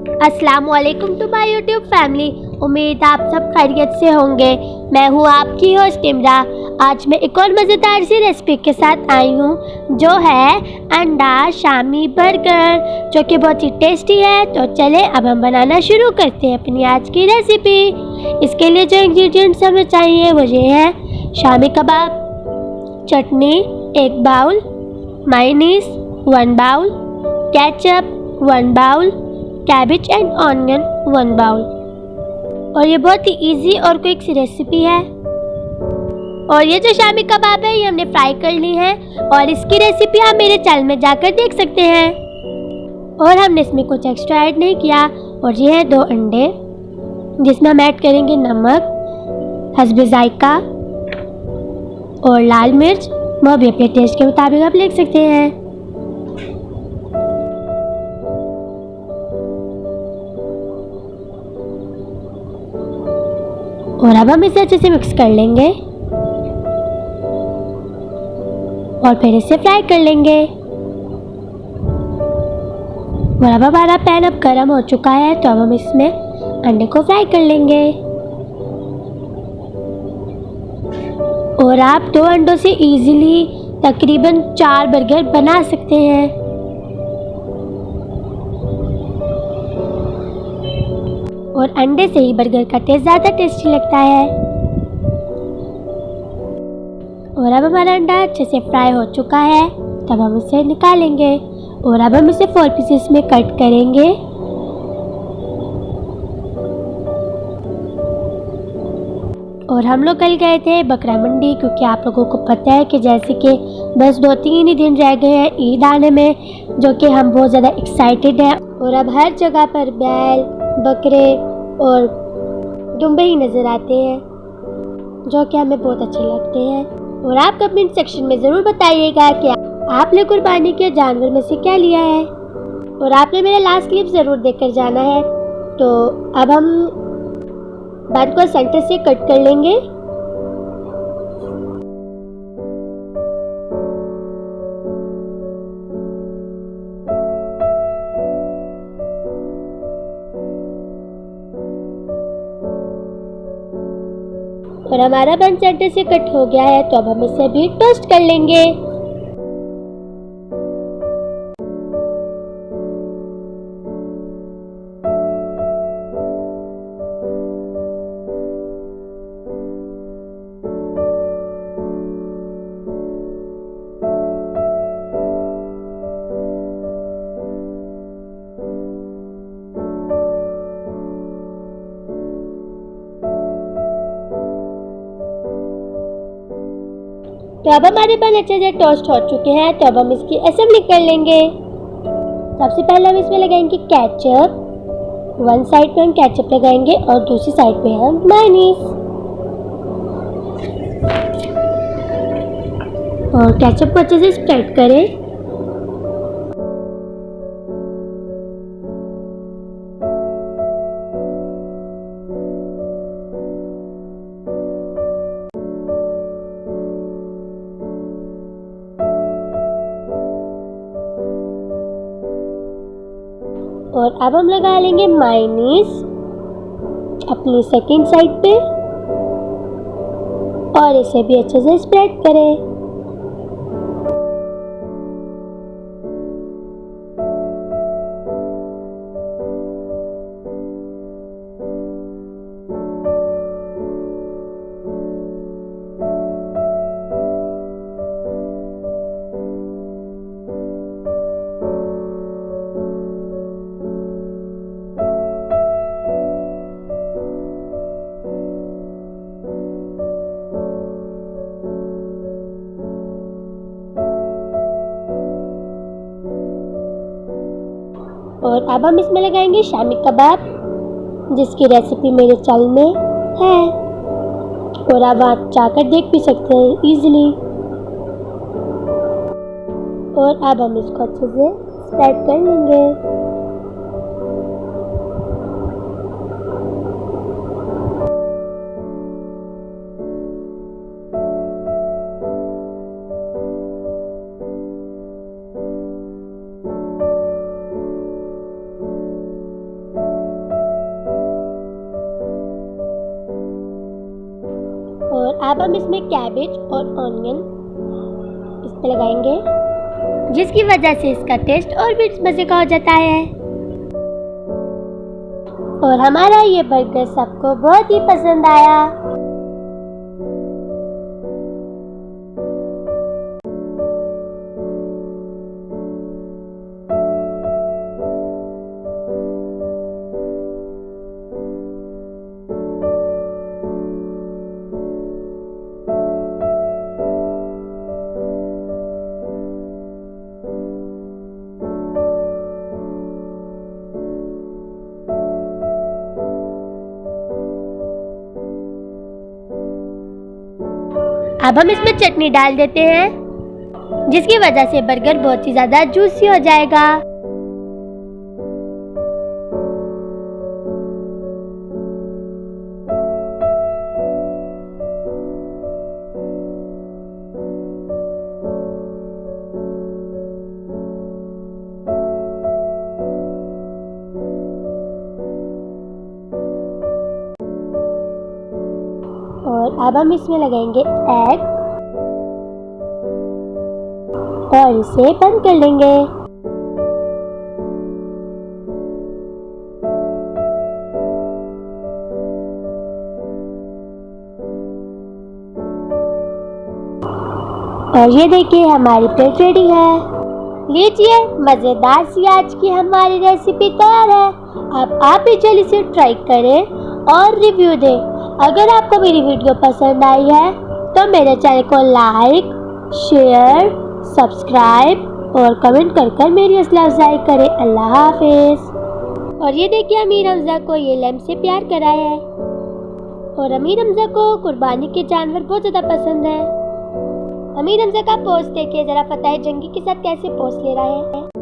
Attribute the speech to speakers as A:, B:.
A: अस्सलाम वालेकुम to my YouTube family. उम्मीद आप सब खैरियत से होंगे। मैं हूँ आपकी होस्ट इमरा। आज मैं एक और मज़ेदार सी रेसिपी के साथ आई हूँ जो है अंडा शामी बर्गर, जो कि बहुत ही टेस्टी है। तो चले अब हम बनाना शुरू करते हैं अपनी आज की रेसिपी। इसके लिए जो इंग्रेडिएंट्स हमें चाहिए वो ये हैं: shami kebab, chutney 1 bowl, mayonnaise 1 bowl, ketchup 1 bowl, cabbage and onion 1 bowl. और ये बहुत ही इजी और क्विक सी रेसिपी है। और ये जो शामी कबाब है ये हमने फ्राई कर ली है और इसकी रेसिपी आप मेरे चैनल में जाकर देख सकते हैं। और हमने इसमें कुछ एक्स्ट्रा ऐड नहीं किया। और ये है 2 अंडे जिसमें हम ऐड करेंगे नमक हस्बे जायका और लाल मिर्च, वो भी अपने टेस्ट के मुताबिक आप लिख सकते हैं। और अब हम इसे अच्छे से मिक्स कर लेंगे और फिर इसे फ्राई कर लेंगे। और अब हमारा पैन अब गर्म हो चुका है, तो अब हम इसमें अंडे को फ्राई कर लेंगे। और आप 2 अंडों से इजीली तकरीबन 4 बर्गर बना सकते हैं। और अंडे से ही बर्गर का टेस्ट ज़्यादा टेस्टी लगता है। और अब हमारा अंडा अच्छे से फ्राई हो चुका है, तब हम इसे निकालेंगे और अब हम इसे 4 पीसेस में कट करेंगे। और हम लोग कल गए थे बकरा मंडी, क्योंकि आप लोगों को पता है कि जैसे कि बस 2-3 ही दिन रह गए हैं ईद आने में, जो कि हम बहुत ज़्यादा एक्साइटेड हैं। और अब हर जगह पर बैल, बकरे और दुम्बे ही नज़र आते हैं, जो कि हमें बहुत अच्छे लगते हैं। और आप कमेंट सेक्शन में ज़रूर बताइएगा कि आपने कुर्बानी के जानवर में से क्या लिया है। और आपने मेरा लास्ट क्लिप ज़रूर देखकर जाना है। तो अब हम बन को सेंटर से कट कर लेंगे। और हमारा बन सेंटर से कट हो गया है, तो अब हम इसे भी टोस्ट कर लेंगे। तो अब हमारे बन अच्छे से टोस्ट हो चुके हैं, तो अब हम इसकी असेंबली कर लेंगे। सबसे पहले हम इसमें लगाएंगे केचप। 1 साइड पे हम केचप लगाएंगे और दूसरी साइड पे हम मायोनीज। और केचप को अच्छे से स्प्रेड करें। और अब हम लगा लेंगे मायोनीज अपनी सेकंड साइड पे और इसे भी अच्छे से स्प्रेड करें। और अब हम इसमें लगाएंगे शामी कबाब, जिसकी रेसिपी मेरे चैनल में है और अब आप जाकर देख भी सकते हैं इजीली। और अब हम इसको अच्छे से स्प्रेड कर लेंगे। अब हम इसमें कैबेज और ऑनियन इस पे लगाएंगे, जिसकी वजह से इसका टेस्ट और भी मज़े का हो जाता है। और हमारा ये बर्गर सबको बहुत ही पसंद आया। अब हम इसमें चटनी डाल देते हैं, जिसकी वजह से बर्गर बहुत ही ज़्यादा जूसी हो जाएगा। और अब हम इसमें लगाएंगे एग और इसे बंद कर लेंगे। और ये देखिए हमारी प्लेट रेडी है। लीजिए, मज़ेदार सी आज की हमारी रेसिपी तैयार है। अब आप भी जल्दी से ट्राई करें और रिव्यू दें। अगर आपको मेरी वीडियो पसंद आई है तो मेरे चैनल को लाइक, शेयर, सब्सक्राइब और कमेंट कर मेरी हौसला अफजाई करें। अल्लाह हाफिज़। और ये देखिए अमीर हमज़ा को ये लैम्प से प्यार कराया है। और अमीर हमज़ा को कुर्बानी के जानवर बहुत ज़्यादा पसंद है। अमीर हमज़ा का पोस्ट देखिए ज़रा, फतेह जंगी के साथ कैसे पोस्ट ले रहा है।